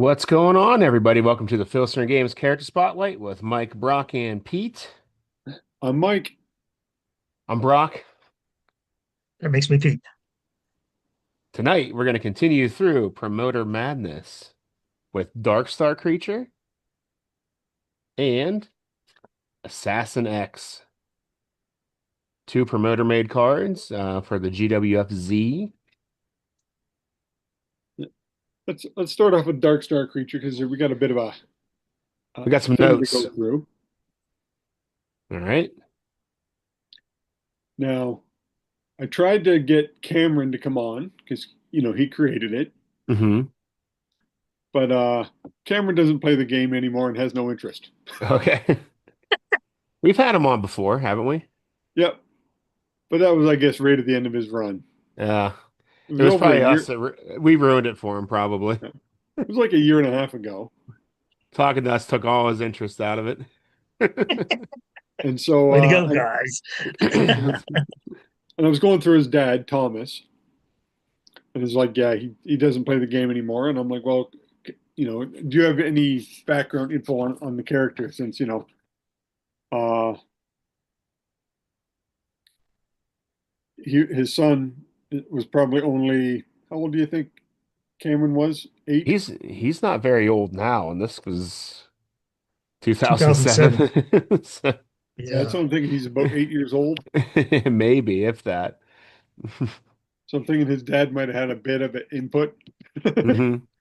What's going on, everybody? Welcome to the Filsinger Games Character Spotlight with Mike, Brock, and Pete. I'm Mike. I'm Brock. That makes me Pete. Tonight, we're going to continue through Promoter Madness with Dark Star Creature and Assassin X. Two promoter made cards for the GWFZ. Let's start off with Dark Star Creature because we got a bit of We got some thing to go notes. through. All right. Now, I tried to get Cameron to come on because he created it, Mm-hmm. but Cameron doesn't play the game anymore and has no interest. Okay. We've had him on before, haven't we? Yep, but that was, I guess, right at the end of his run. Uh, It it was was over a probably year. us that we ruined it for him, probably. It was like a year and a half ago, Talking to us took all his interest out of it. and so Way to go, guys. and I was going through his dad, Thomas, and he's like, "Yeah, he doesn't play the game anymore." And I'm like, "Well, do you have any background info on the character since uh his son was probably only how old do you think Cameron was? 8? He's not very old now, and this was 2007. 2007. So, Yeah, that's Yeah. what I'm thinking. He's about 8 years old. maybe if that. So I'm thinking his dad might have had a bit of an input.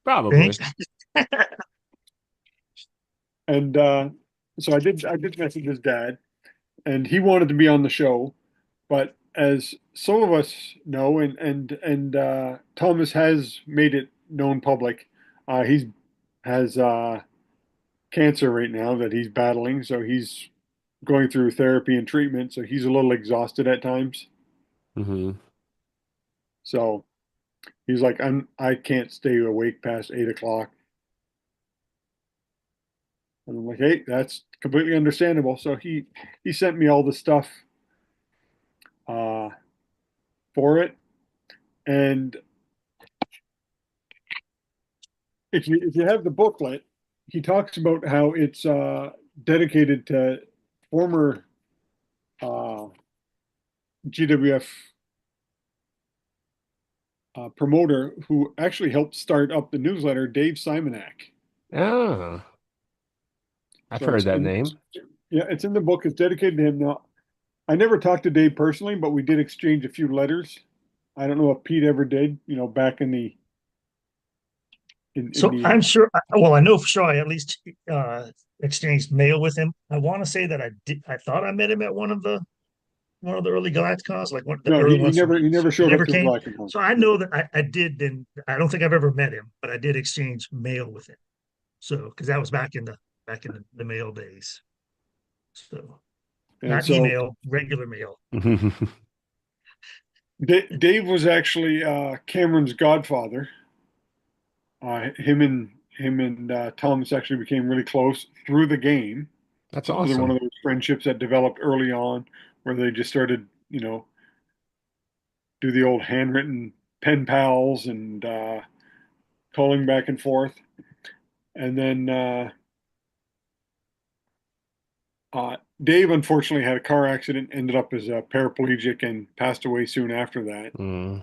Probably. Thanks. And so I did message his dad, and he wanted to be on the show, but as some of us know, and Thomas has made it known public, he's has cancer right now that he's battling, so he's going through therapy and treatment, so he's a little exhausted at times. hmm So he's like, I can't stay awake past 8 o'clock. And I'm like, hey, that's completely understandable. So he sent me all the stuff uh, for it. And if you have the booklet, he talks about how it's dedicated to former uh, GWF promoter who actually helped start up the newsletter, Dave Simonak. Oh, I've So heard that name. yeah, it's in the book. It's dedicated to him. Now, I never talked to Dave personally, but we did exchange a few letters. I don't know if Pete ever did, back in the in So the I'm sure, well, I know for sure I at least exchanged mail with him. I want to say that I thought I met him at one of the early Galacticons, like one of the no, early he ones from, never he never he showed up never to the came. Galacticon. So I know that I did then. I don't think I've ever met him, but I did exchange mail with him. So, because that was back in the mail days. So And not so email, regular mail. Dave was actually Cameron's godfather. Him and Thomas actually became really close through the game. That's It's another one awesome. of those friendships that developed early on, where they just started, do the old handwritten pen pals and calling back and forth. And then Dave unfortunately had a car accident, ended up as a paraplegic, and passed away soon after that. Mm.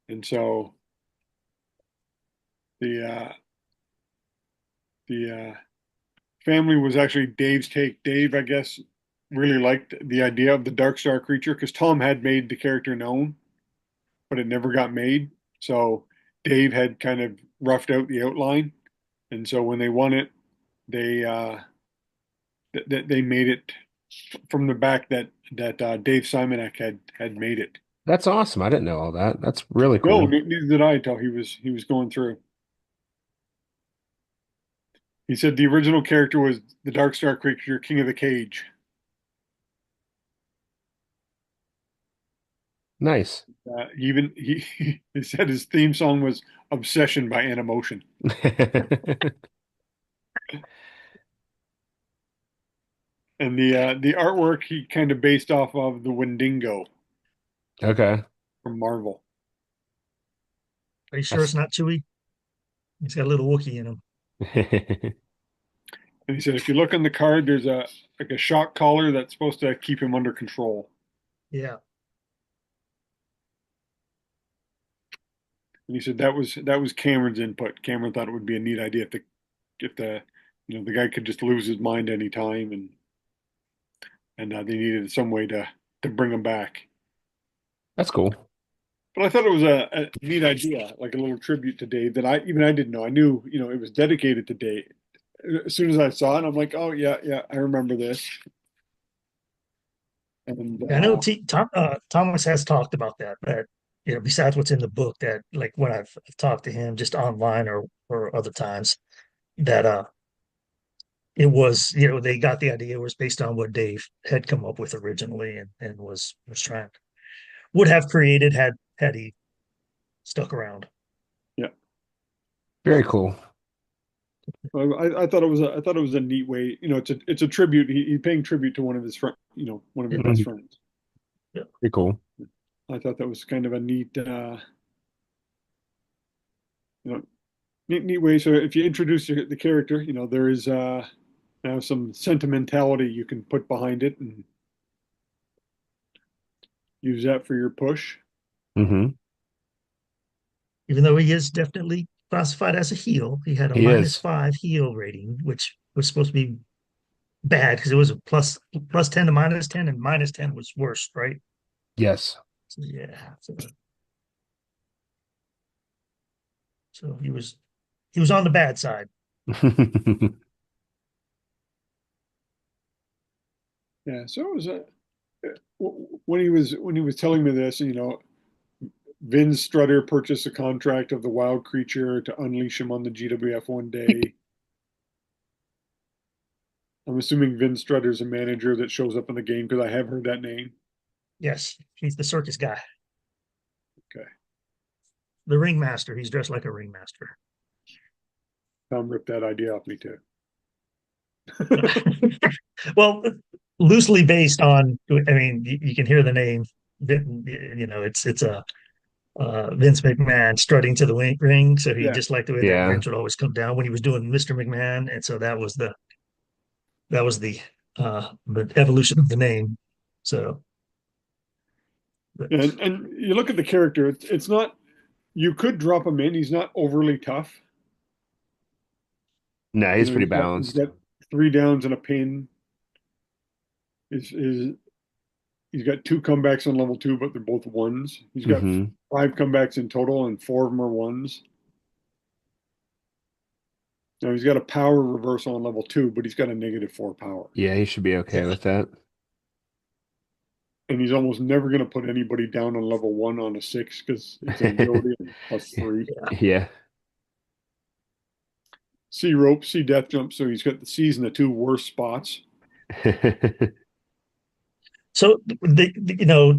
And so the uh, the family was actually Dave's take. Dave, I guess, really liked the idea of the Dark Star creature because Tom had made the character known, but it never got made. So Dave had kind of roughed out the outline, and so when they won it, they they made it from the back that Dave Simonak had made it. That's awesome. I didn't know all that. That's really No, cool. neither did I until he was going through. He said the original character was the Dark Star creature, King of the Cage. Nice. He said his theme song was "Obsession" by Animotion, and the artwork he kind of based off of the Wendigo Okay. from Marvel. Are you sure That's it's not Chewy? He's got a little Wookiee in him. And he said, if you look on the card, there's a like a shock collar that's supposed to keep him under control. Yeah. And he said that was Cameron's input. Cameron thought it would be a neat idea if the the guy could just lose his mind anytime, and they needed some way to bring him back. That's cool. But I thought it was a neat idea, like a little tribute to Dave that I didn't know. I knew it was dedicated to Dave. As soon as I saw it, I'm like, oh yeah, yeah, I remember this. And I know Thomas has talked about that. That besides what's in the book, that like when I've talked to him just online or other times, that it was they got the idea was based on what Dave had come up with originally and was trying would have created had he stuck around. yeah, Very cool. I thought it was a neat way. It's a tribute. He paying tribute to one of his friend, one of his best Mhm. friends. Yeah. Pretty cool. I thought that was kind of a neat, you know, neat way. So if you introduce the character, there is now some sentimentality you can put behind it and use that for your push. Hmm. Even though he is definitely classified as a heel, he had a He minus is. 5 heel rating, which was supposed to be bad because it was a plus 10 to minus 10, and minus 10 was worse, right? Yes. So, yeah. So he was on the bad side. Yeah. So it was when he was telling me this, Vin Strutter purchased a contract of the wild creature to unleash him on the GWF one day. I'm assuming Vin Strutter's a manager that shows up in the game because I have heard that name. Yes, he's the circus guy, Okay. the ringmaster. He's dressed like a ringmaster. Tom ripped that idea off me too. Well, loosely based on, I mean, you can hear the name. It's a Vince McMahon strutting to the ring. So he Yeah. just liked the way that Yeah. wrench would always come down when he was doing Mr. McMahon, and so that was the evolution of the name. So, but And you look at the character, it's not, you could drop him in. He's not overly tough. No, he's pretty He's balanced. got 3 downs and a pin. He's got 2 comebacks on level 2, but they're both ones. He's got Hmm. 5 comebacks in total, and 4 of them are ones. Now he's got a power reversal on level 2, but he's got a -4 power. Yeah, he should be okay yeah, with that. And he's almost never going to put anybody down on level 1 on a 6 because it's an agility and +3. yeah. Yeah. C rope, C death jump. So he's got the C's in the 2 worst spots. So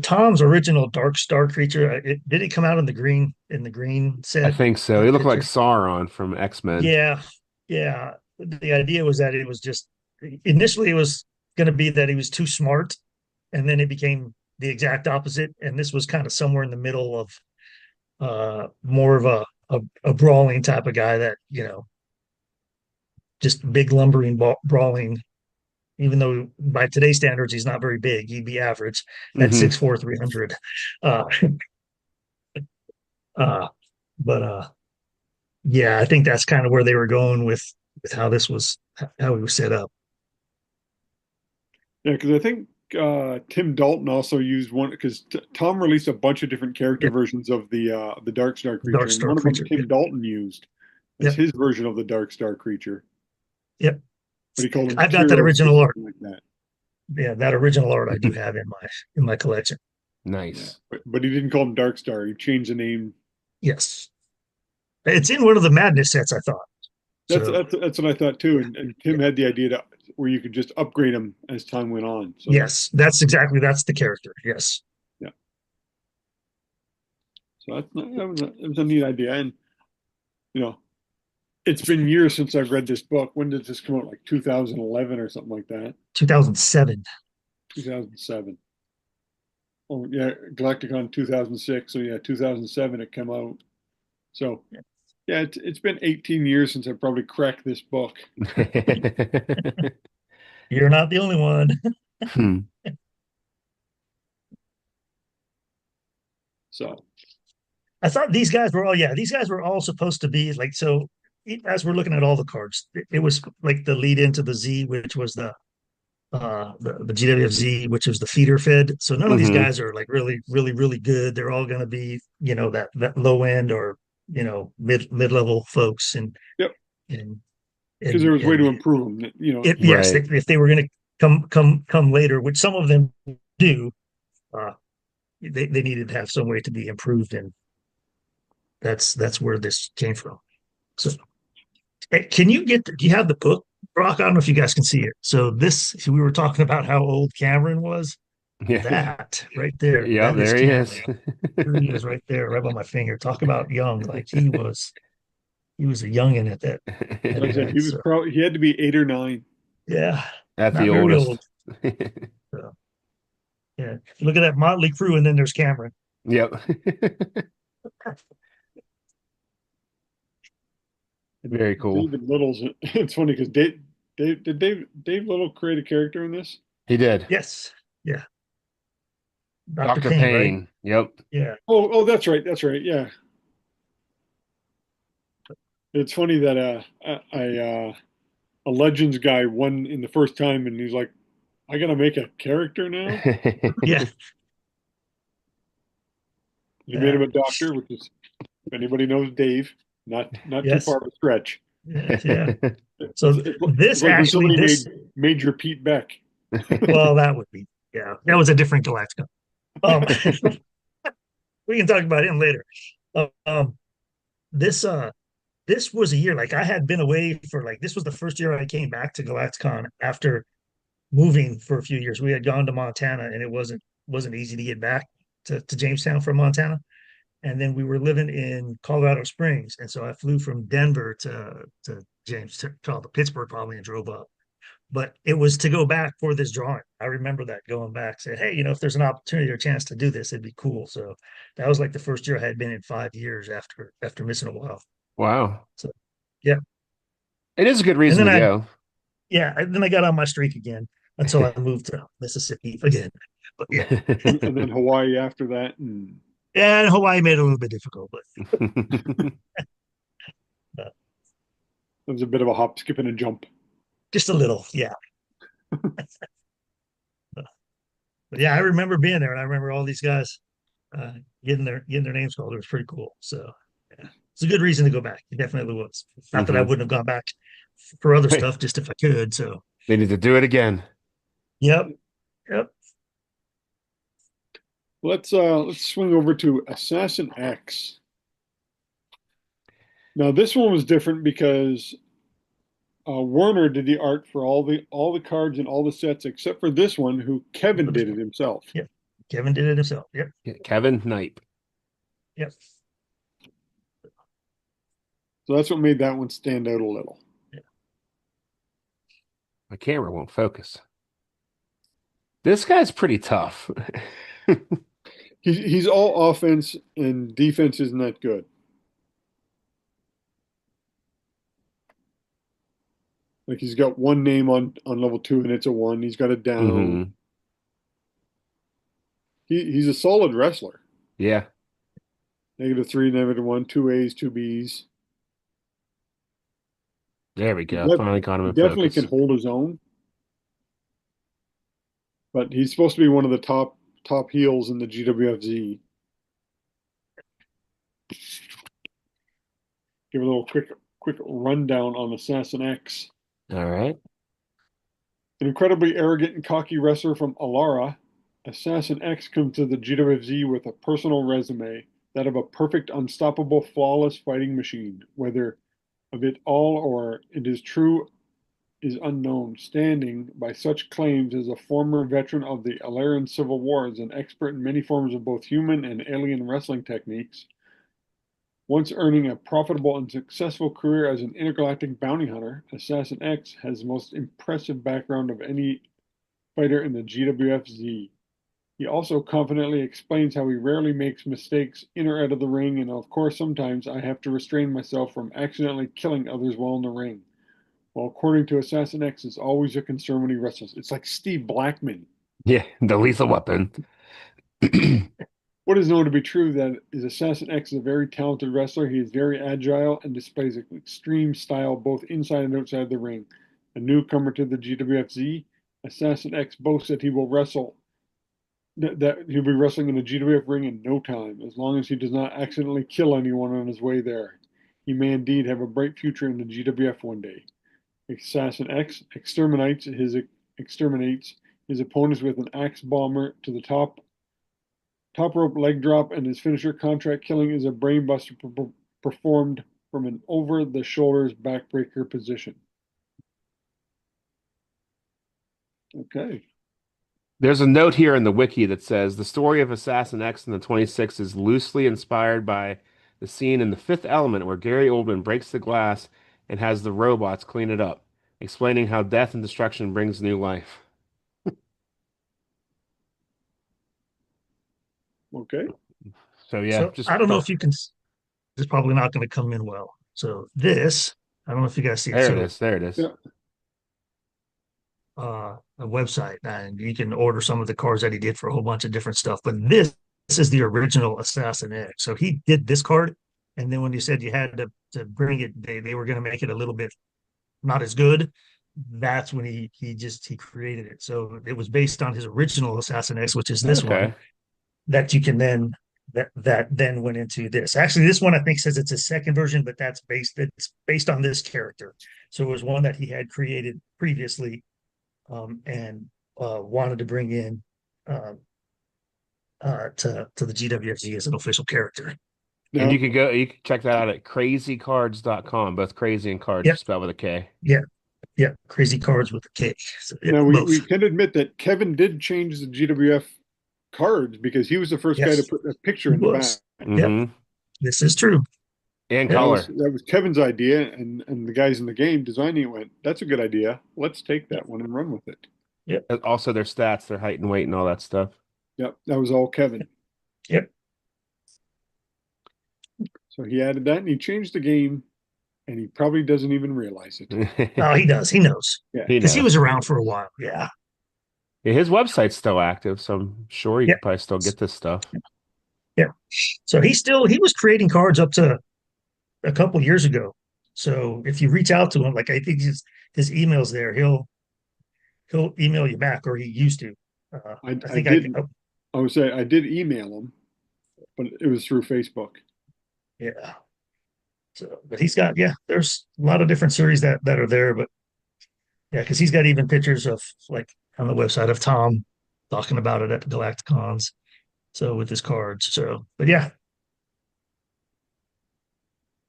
Tom's original Dark Star creature, did it come out in the green I set, think so. He that looked like picture? Sauron from X-Men. Yeah, yeah. The idea was that it was just initially it was going to be that he was too smart, and then it became the exact opposite. And this was kind of somewhere in the middle of more of a brawling type of guy that just big lumbering brawling. Even though by today's standards he's not very big, he'd be average at Hmm. 6'4", 300. Uh, uh, but yeah, I think that's kind of where they were going with how he was set up. Yeah, because I think Tim Dalton also used one because Tom released a bunch of different character Yeah, versions of the Dark Star Dark creature, and Star one of them creature. Yeah, Tim Dalton used as yeah, his version of the Dark Star creature, yeah. but he called him I've got that Kiro or original art. something like that. Yeah, that original art I do have in my collection. Yeah, Nice. but he didn't call him Dark Star. He changed the name. Yes, it's in one of the Madness sets, I thought. That's So that's that's what I thought too. And Tim yeah, had the idea where you could just upgrade him as time went on. So yes, that's the character. Yes. yeah, so that was a neat idea. And you know, it's been years since I've read this book. When did this come out? Like 2011 or something like that. 2007. 2007. Oh yeah, Galacticon 2006. So yeah, 2007 it came out. So Yeah, it's been 18 years since I probably cracked this book. You're not the only one. Hmm. So, I thought these guys were all, yeah, these guys were all supposed to be like, so as we're looking at all the cards, it was like the lead into the Z, which was the GWFZ, which was the feeder fed. So none of these Hmm. guys are like really, really, really good. They're all going to be, that low end or mid level folks, yep, and because there was way to and improve them. it, yes, Right. if they were going to come later, which some of them do, uh, they needed to have some way to be improved, and that's where this came from. So, can you get? Do you have the book, Brock? I don't know if you guys can see it. So we were talking about how old Cameron was. Yeah. That right there, Yep, that is there he is. Cameron. There he is right there, right on my finger. Talk about young. Like he was a youngin at that Like I said, he was so probably he had to be 8 or 9. yeah, That's the not very oldest. old. So yeah. Look at that motley crew, and then there's Cameron. Yep. And Very cool. David Little's. It's funny because Dave Little create a character in this? He did. Yes. Yeah. Dr. Dr. Payne, right? Payne. Yep. Yeah. Oh, that's right, that's right. Yeah, it's funny that a Legends guy won in the first time, and he's like, I gotta make a character now. Yeah. He made Yeah. him a doctor, which is, if anybody knows Dave, not too Yes. far of a stretch. Yes. Yeah. It's, So it's, this it's like when actually, somebody this, made Major Pete Beck. well, that would be, yeah, that was a different Galactica. Um, we can talk about him later. Um, this, this was a year like I had been away for like this was the first year I came back to Galacticon after moving for a few years. We had gone to Montana, and it wasn't easy to get back to Jamestown from Montana. And then we were living in Colorado Springs, and so I flew from Denver to James to Pittsburgh probably and drove up. But it was to go back for this drawing. I remember that going back, said, "Hey, if there's an opportunity or a chance to do this, it'd be cool." So that was like the first year I had been in 5 years after missing a while. Wow. So yeah, It is a good and reason then to go. then I got on my streak again until I moved to Mississippi again. But yeah, And then Hawaii after that, and yeah, and Hawaii made it a little bit difficult, but it was a bit of a hop, skip, and a jump. just a little, yeah. But yeah, I remember being there, and I remember all these guys uh, getting their names called. It was pretty cool. So yeah, it's a good reason to go back. It definitely was. Not that I Hmm. wouldn't have gone back for other stuff, just if I could. So They need to do it again. yep, yep. Let's swing over to Assassin X. Now this one was different because Werner did the art for all the cards and all the sets except for this one, who Kevin did it himself. Yep. Kevin did it himself. Yep, Yeah, Kevin Knipe. yep. So that's what made that one stand out a little. Yeah. My camera won't focus. This guy's pretty tough. He's all offense and defense isn't that good. Like he's got one name on level 2 and it's a 1. He's got it down. Hmm. He's a solid wrestler. Yeah, -3, -1, two A's, two B's. there we He, go. def- Finally got him he in definitely can focus. hold his own, but he's supposed to be one of the top heels in the GWFZ. Give a little quick rundown on Assassin X. All right. An incredibly arrogant and cocky wrestler from Alara, Assassin X comes to the GWFZ with a personal resume, that of a perfect, unstoppable, flawless fighting machine. Whether of it all or it is true is unknown. Standing by such claims as a former veteran of the Alarian Civil Wars, an expert in many forms of both human and alien wrestling techniques, once earning a profitable and successful career as an intergalactic bounty hunter, Assassin X has the most impressive background of any fighter in the GWFZ. He also confidently explains how he rarely makes mistakes in or out of the ring, and of course, sometimes I have to restrain myself from accidentally killing others while in the ring. Well, according to Assassin X, it's always a concern when he wrestles. It's like Steve Blackman. Yeah, the Lethal Weapon. What is known to be true that is Assassin X is a very talented wrestler. He is very agile and displays an extreme style both inside and outside of the ring. A newcomer to the GWFZ, Assassin X boasts that he will wrestle that he'll be wrestling in the GWF ring in no time, as long as he does not accidentally kill anyone on his way there. He may indeed have a bright future in the GWF one day. Assassin X exterminates his opponents with an axe bomber to the top rope leg drop, and his finisher contract killing is a brainbuster performed from an over the shoulders backbreaker position. Okay. There's a note here in the wiki that says the story of Assassin X in the 26 is loosely inspired by the scene in The Fifth Element where Gary Oldman breaks the glass and has the robots clean it up, explaining how death and destruction brings new life. Okay. So yeah, So just I don't know thought if you can. It's probably not going to come in well. So this, I don't know if you guys see it. there it So is. There it is. Yeah. a website, and you can order some of the cards that he did for a whole bunch of different stuff. But this is the original Assassin X. So he did this card, and then when you said you had to bring it, they were going to make it a little bit not as good. That's when he created it. So it was based on his original Assassin X, which is this one Okay. that you can then that then went into this. Actually, this one I think says it's a second version, but it's based on this character. So it was one that he had created previously, and wanted to bring in uh, to the GWFG as an official character. And Now, you can check that out at crazycards.com. Both crazy and cards are Yep, spelled with a K. yeah, yeah. Crazy cards with the K. So, yeah, now we both. can admit that Kevin did change the GWF cards because he was the first guy to Yes, put a picture he in the back. was. Yep, Mm-hmm. this is true. And Yep, color. That was Kevin's idea, and the guys in the game designing it went, "That's a good idea. Let's take yep, that one and run with it." yep, Also their stats, their height and weight and all that stuff. Yep, that was all Kevin. yep. So he added that, and he changed the game, and he probably doesn't even realize it. Oh, he does. He knows Yeah, He because he knows. was around for a while. Yeah, Yeah, his website's still active, so I'm sure you yep, could probably still get this stuff. yep. So he was creating cards up to a couple years ago. So if you reach out to him, like I think his email's there, he'll email you back, or he used to. I I think I did. oh, I would say I did email him, but it was through Facebook. yeah. So, but he's got there's a lot of different series that are there, but yeah, because he's got even pictures of like on the website of Tom talking about it at the Galacticons. So with his cards. So, but yeah,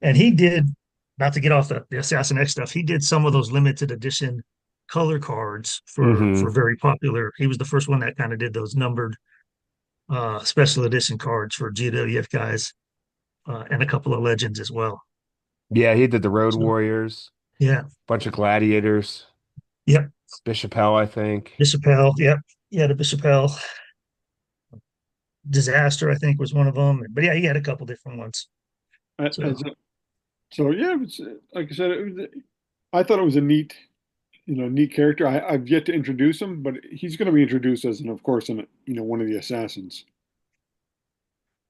and he did not to get off the Assassin X stuff. He did some of those limited edition color cards for Hmm. very popular. He was the first one that kind of did those numbered special edition cards for GWF guys, and a couple of legends as well. Yeah, he did the Road So Warriors, yeah, bunch of Gladiators, yep, Bishop Hell, I think. Bishop Hell, yep, yeah, the Bishop Hell Disaster, I think was one of them. But yeah, he had a couple different ones. I, I, So so yeah, it's, like I said, I thought it was a neat character. I've yet to introduce him, but he's going to be introduced as, of course, one of the assassins.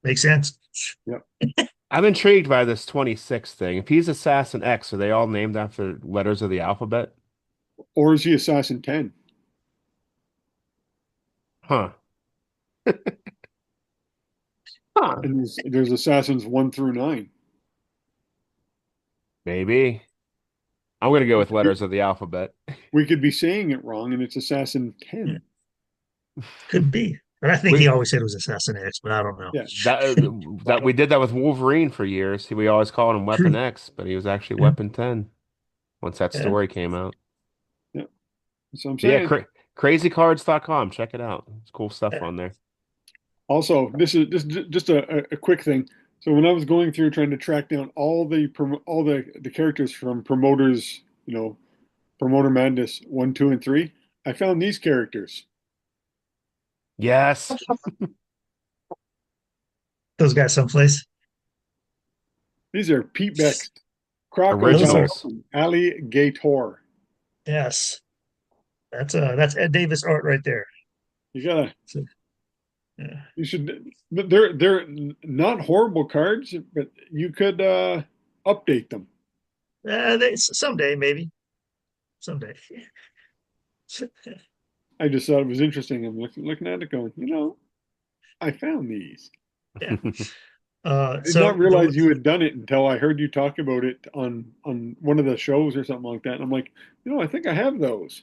makes sense. Yep. I'm intrigued by this 26 thing. If he's Assassin X, are they all named after letters of the alphabet? Or is he Assassin 10? Huh. Huh. And there's assassins 1 through 9. Maybe. I'm gonna go with letters of the alphabet. We could be saying it wrong, and it's Assassin Yeah, 10. could be. But I think he We always said it was Assassin X, but I don't know. Yeah. that we did that with Wolverine for years. We always called him Weapon True. X, but he was actually Yeah. Weapon 10 once that Yeah. story came out. Yeah. That's what I'm But yeah, saying. crazycards.com. Check it out. It's cool stuff Yeah. on there. Also, this just a quick thing. So when I was going through trying to track down all the characters from promoters, Promoter Madness 1, 2, and 3, I found these characters. Yes. Those guys someplace. These are Pete Beck's Crocker Those are Originals. Falcon Alligator. yes. That's Ed Davis art right there. You gotta, So, yeah. you should. They're not horrible cards, but you could update them. Someday maybe someday. I just thought it was interesting. I'm looking at it, going, I found these. Yeah. I did So not realize you had done it until I heard you talk about it on one of the shows or something like that. And I'm like, I think I have those.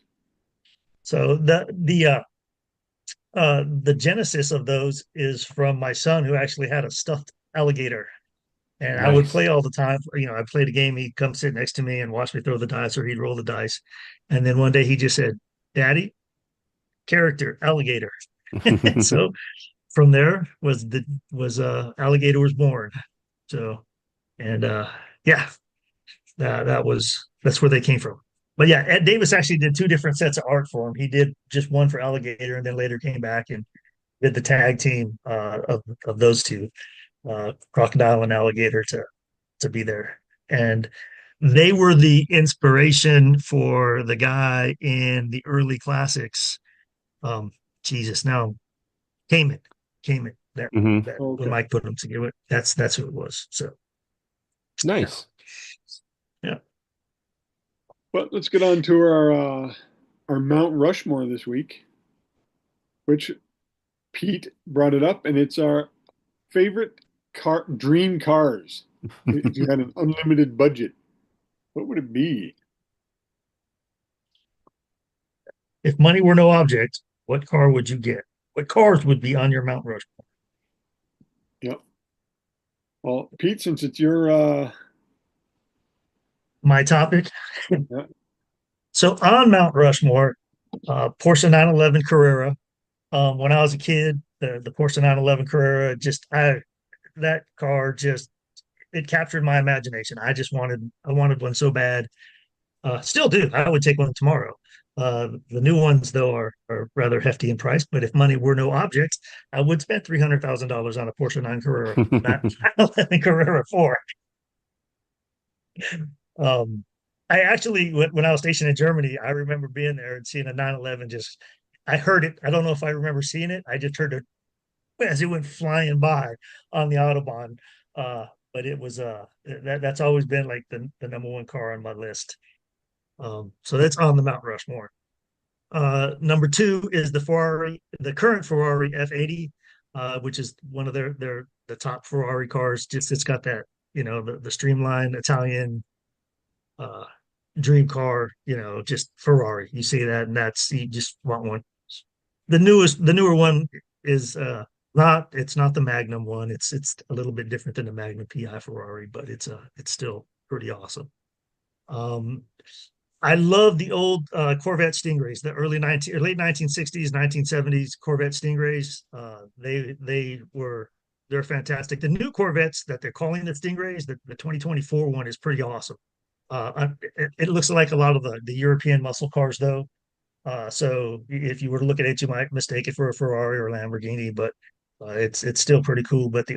the genesis of those is from my son who actually had a stuffed alligator. And I would Nice. play all the time. I played a game. He'd come sit next to me and watch me throw the dice, or he'd roll the dice. And then one day he just said, "Daddy, character alligator." So from there was alligator was born. So and yeah, that's where they came from. But yeah, Ed Davis actually did two different sets of art for him. He did just one for alligator, and then later came back and did the tag team of those two, crocodile and alligator, to be there. And they were the inspiration for the guy in the early classics. Um, Jesus, now Cayman, Cayman. That Hmm. that when Okay. Mike put them together, that's who it was. So yeah, Nice. yeah. But let's get on to our Mount Rushmore this week, which Pete brought it up, and it's our favorite dream cars. If you had an unlimited budget, what would it be? If money were no object, what car would you get? What cars would be on your Mount Rushmore? Yeah. Well, Pete, since it's your My topic. yeah, So on Mount Rushmore, Porsche 911 Carrera. When I was a kid, the Porsche 911 Carrera, that car just it captured my imagination. I wanted one so bad. Still do. I would take one tomorrow. The new ones though are rather hefty in price, but if money were no object, I would spend $300,000 on a Porsche 9 Carrera, not 911 Carrera 4. Um, I actually, when I was stationed in Germany, I remember being there and seeing a 911. Just, I heard it. I don't know if I remember seeing it. I just heard it as it went flying by on the Autobahn. But it was that's always been like the number one car on my list. So that's on the Mount Rushmore. Number two is the current Ferrari F80, which is one of the top Ferrari cars. Just it's got that the streamlined Italian uh, dream car. Just Ferrari. You see that, and you just want one. The newer one is it's not the Magnum one. It's a little bit different than the Magnum PI Ferrari, but it's still pretty awesome. Um, I love the old Corvette Stingrays, the late 1960s, 1970s Corvette Stingrays. They're fantastic. The new Corvettes that they're calling the Stingrays, the 2024 one is pretty awesome. It looks like a lot of the European muscle cars, though. So if you were to look at it, you might mistake it for a Ferrari or a Lamborghini, but it's still pretty cool. But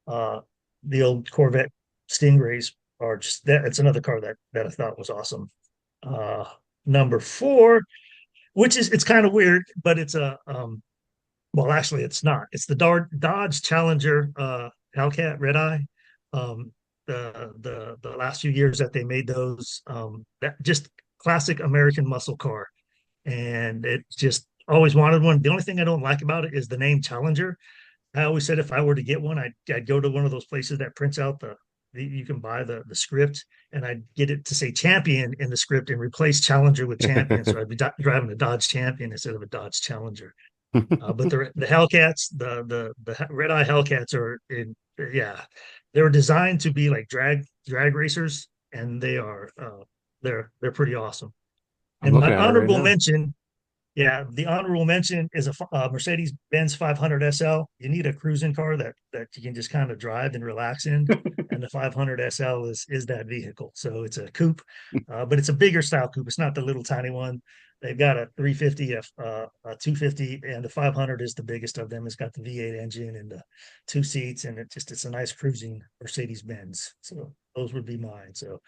uh, the old Corvette Stingrays are just that. It's another car that I thought was awesome. Uh, Number four, which is it's kind of weird, but it's a well, actually, it's not. It's the Dodge Challenger Hellcat Red Eye. Um, the last few years that they made those, that just classic American muscle car, and it just always wanted one. The only thing I don't like about it is the name Challenger. I always said if I were to get one, I'd go to one of those places that prints out you can buy the script, and I'd get it to say champion in the script and replace Challenger with champion. So I'd be driving a Dodge Champion instead of a Dodge Challenger. But the Hellcats, the Red Eye Hellcats yeah, they were designed to be like drag racers, and they're pretty awesome. I'm And looking my at it right honorable now. mention, yeah, the honorable mention is a Mercedes-Benz 500 SL. You need a cruising car that you can just kind of drive and relax in, and the 500 SL is that vehicle. So it's a coupe, but it's a bigger style coupe. It's not the little tiny one. They've got a 350, a 250, and the 500 is the biggest of them. It's got the V8 engine and the two seats, and it's a nice cruising Mercedes Benz. So those would be mine. So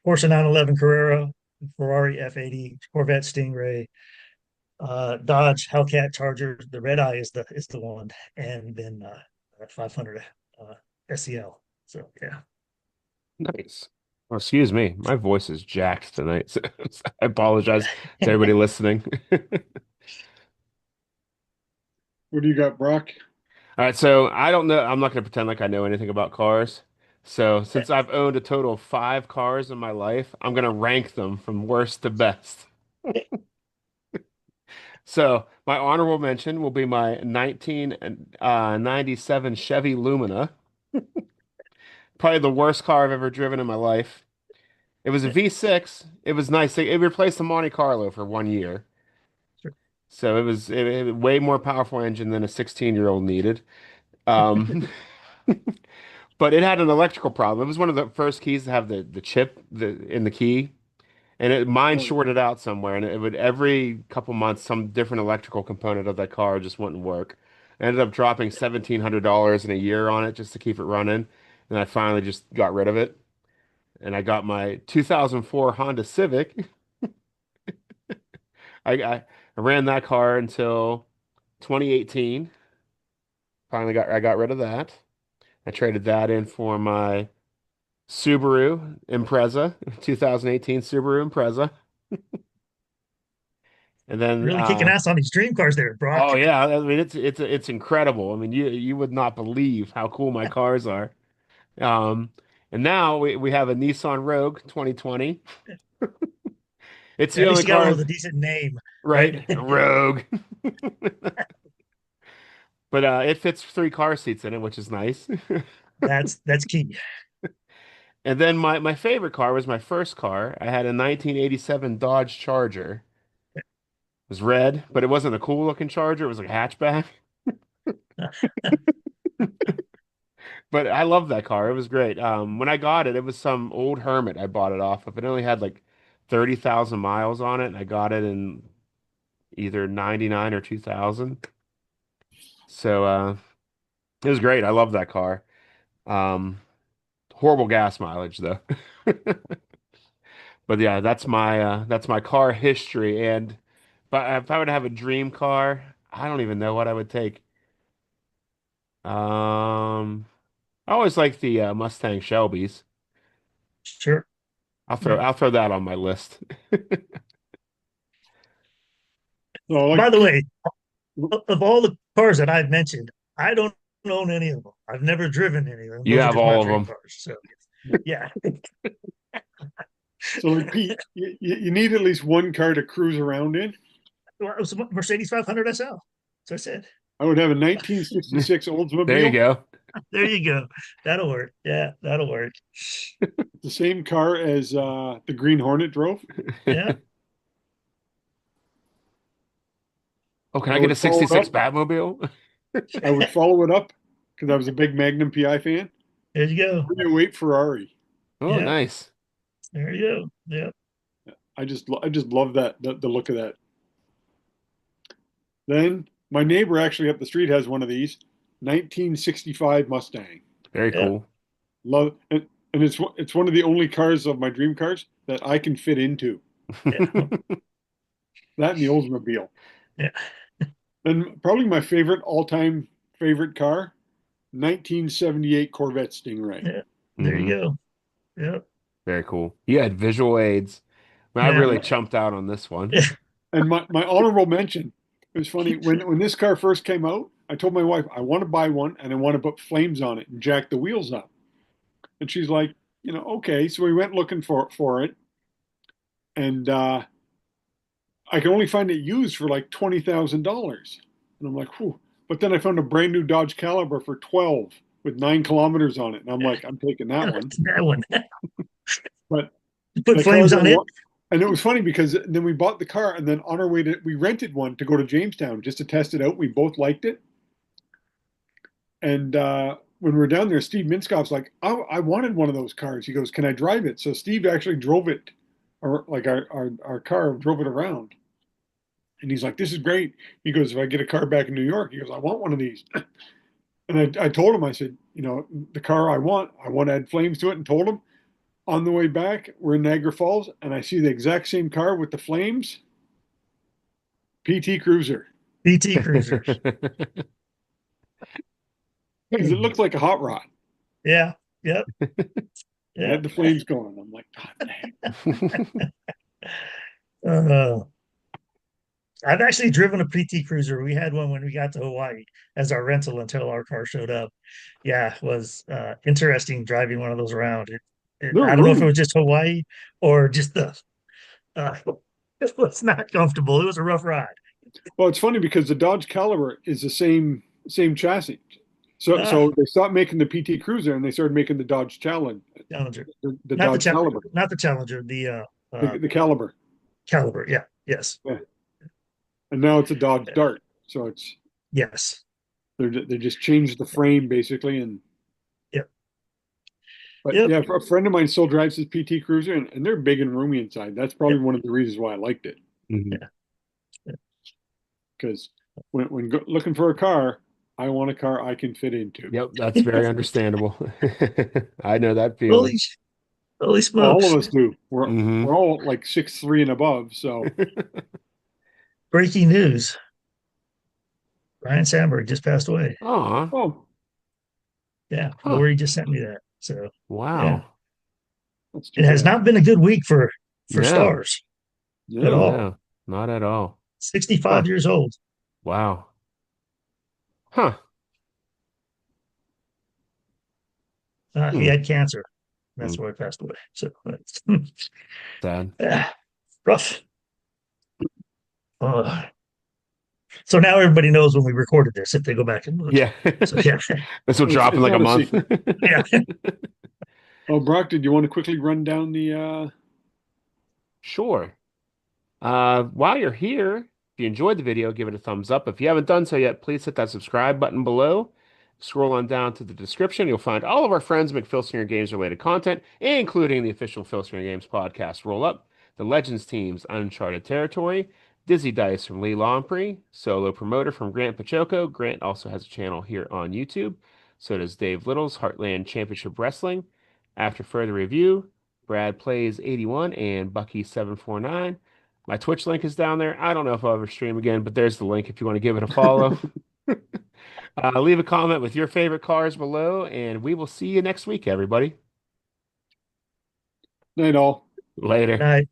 Porsche 911 Carrera, Ferrari F80, Corvette Stingray, Dodge Hellcat Charger. The red eye is the one, and then 500 SEL. So yeah, Nice. Oh, excuse me. My voice is jacked tonight. So I apologize to everybody listening. What do you got, Brock? All right, so I don't know. I'm not going to pretend like I know anything about cars. So since I've owned a total of 5 cars in my life, I'm going to rank them from worst to best. So my honorable mention will be my 1997 Chevy Lumina. Probably the worst car I've ever driven in my life. It was a V6. It was nice. It replaced the Monte Carlo for 1 year. sure. So it way more powerful engine than a 16-year-old needed. Um, but it had an electrical problem. It was one of the first keys to have the chip in the key, and mine Oh, shorted out somewhere, and it would every couple months some different electrical component of that car just wouldn't work. I ended up dropping $1,700 in a year on it just to keep it running, and I finally just got rid of it. And I got my 2004 Honda Civic. I ran that car until 2018. Finally I got rid of that. I traded that in for my Subaru Impreza, 2018 Subaru Impreza. And then Really kicking ass on these dream cars there, Brock. oh yeah, I mean it's incredible. I mean you would not believe how cool my cars are. Um and now we have a Nissan Rogue 2020. It's At the least only you got one car, with a decent name, right? right? Rogue. But it fits 3 car seats in it, which is nice. That's key. And then my favorite car was my first car. I had a 1987 Dodge Charger. It was red, but it wasn't a cool looking Charger. It was like a hatchback. But I love that car. It was great. When I got it, it was some old Hermit I bought it off of. It only had like 30,000 miles on it, and I got it in either 99 or 2000. So it was great. I love that car. Um, Horrible gas mileage though. But yeah, that's my car history. And but if I would have a dream car, I don't even know what I would take. I always like the Mustang Shelbys. Sure. I'll throw Yeah. I'll throw that on my list. so By like the Pete, way, of all the cars that I've mentioned, I don't own any of them. I've never driven any of them. You Those are have just my all of dream them. cars. So yeah, so like Pete, you need at least one car to cruise around in. well, it was a Mercedes 500 SL. So I said, I would have a 1966 There you Oldsmobile, go. there you go. That'll work. Yeah, that'll work. the same car as the Green Hornet drove. Yeah, Oh, can I I get a would follow it 66 up. Batmobile? I would follow it up because I was a big Magnum PI fan. there you go. Bring weight Ferrari. Oh, Yeah, nice. there you go. Yeah, I just love that the look of that. Then my neighbor actually up the street has one of these 1965 Mustang. Very yeah, cool. Love and it's one of the only cars of my dream cars that I can fit into. yeah, That and the Oldsmobile. yeah, And probably my favorite all-time favorite car, 1978 Corvette Stingray. yeah. There you Hmm. go. Yeah, Very cool. You had visual aids. I yeah, really chumped out on this one. yeah. And my honorable mention, it was funny when this car first came out, I told my wife I want to buy one and I want to put flames on it and jack the wheels up. And she's like, okay. So we went looking for it, and I can only find it used for like $20,000. And I'm like, whew. But then I found a brand new Dodge Caliber for 12 with 9 kilometers on it. And I'm like, I'm taking that one. That one. But Put the car flames on it. and it was funny because then we bought the car and then on our way we rented one to go to Jamestown just to test it out. We both liked it. And when we're down there, Steve Minskoff's like, I wanted one of those cars. He goes, can I drive it? So Steve actually drove it, or like our car drove it around. And he's like, this is great. He goes, if I get a car back in New York, he goes, I want one of these. And I told him, I said, the car I want to add flames to it, and told him on the way back, we're in Niagara Falls, and I see the exact same car with the flames, PT Cruiser, PT Cruisers. because it looks like a hot rod. Yeah. Yep. It had Yep. the flames going. I'm like, God dang. Uh, I've actually driven a PT Cruiser. We had one when we got to Hawaii as our rental until our car showed up. Yeah, it was interesting driving one of those around. They're I don't know if it roomy. was just Hawaii or just uh, it was not comfortable. It was a rough ride. Well, it's funny because the Dodge Caliber is the same chassis. So Ah, so they stopped making the PT Cruiser and they started making the Dodge Challenge, Challenger, the not the Dodge Challenger, Caliber, not the Challenger, the the Caliber. Caliber. Yeah, yes, Yeah. And now it's a Dodge Dart. So it's yes, they just changed the frame basically. And yep, but yep. yeah, a friend of mine still drives his PT Cruiser, and they're big and roomy inside. That's probably Yep. one of the reasons why I liked it, Mhm. Yeah, yeah. because when looking for a car, I want a car I can fit into. Yep, that's very understandable. I know that Holy, feeling. holy Well, all of smokes! us do. Hmm. We're all like 6'3" and above. So, Breaking news: Ryan Sandberg just passed away. Aw, oh, Yeah, huh. Lori just sent me that. So yeah, Wow. that's too it has bad. not been a good week for No, stars at No. all. no, not at all. 65 Huh. years old. Wow. Huh. He Hmm. had cancer. That's Hmm. why he passed away. So Sad. yeah, rough. Uh, so now everybody knows when we recorded this if they go back and look. Yeah. So yeah, This will drop in It's like a not a month. secret. yeah. Oh, Brock, did you want to quickly run down the Sure. While you're here, if you enjoyed the video, give it a thumbs up. If you haven't done so yet, please hit that subscribe button below. Scroll on down to the description. You'll find all of our friends make Filsinger Games related content, including the official Filsinger Games podcast roll up, the Legends team's Uncharted Territory, Dizzy Dice from Lee Lamprey, Solo Promoter from Grant Pachoco. Grant also has a channel here on YouTube. So does Dave Little's Heartland Championship Wrestling. After further review, Brad Plays 81 and Bucky 749. My Twitch link is down there. I don't know if I'll ever stream again, but there's the link if you want to give it a follow. Leave a comment with your favorite cars below, and we will see you next week, everybody. night all? Later. Night.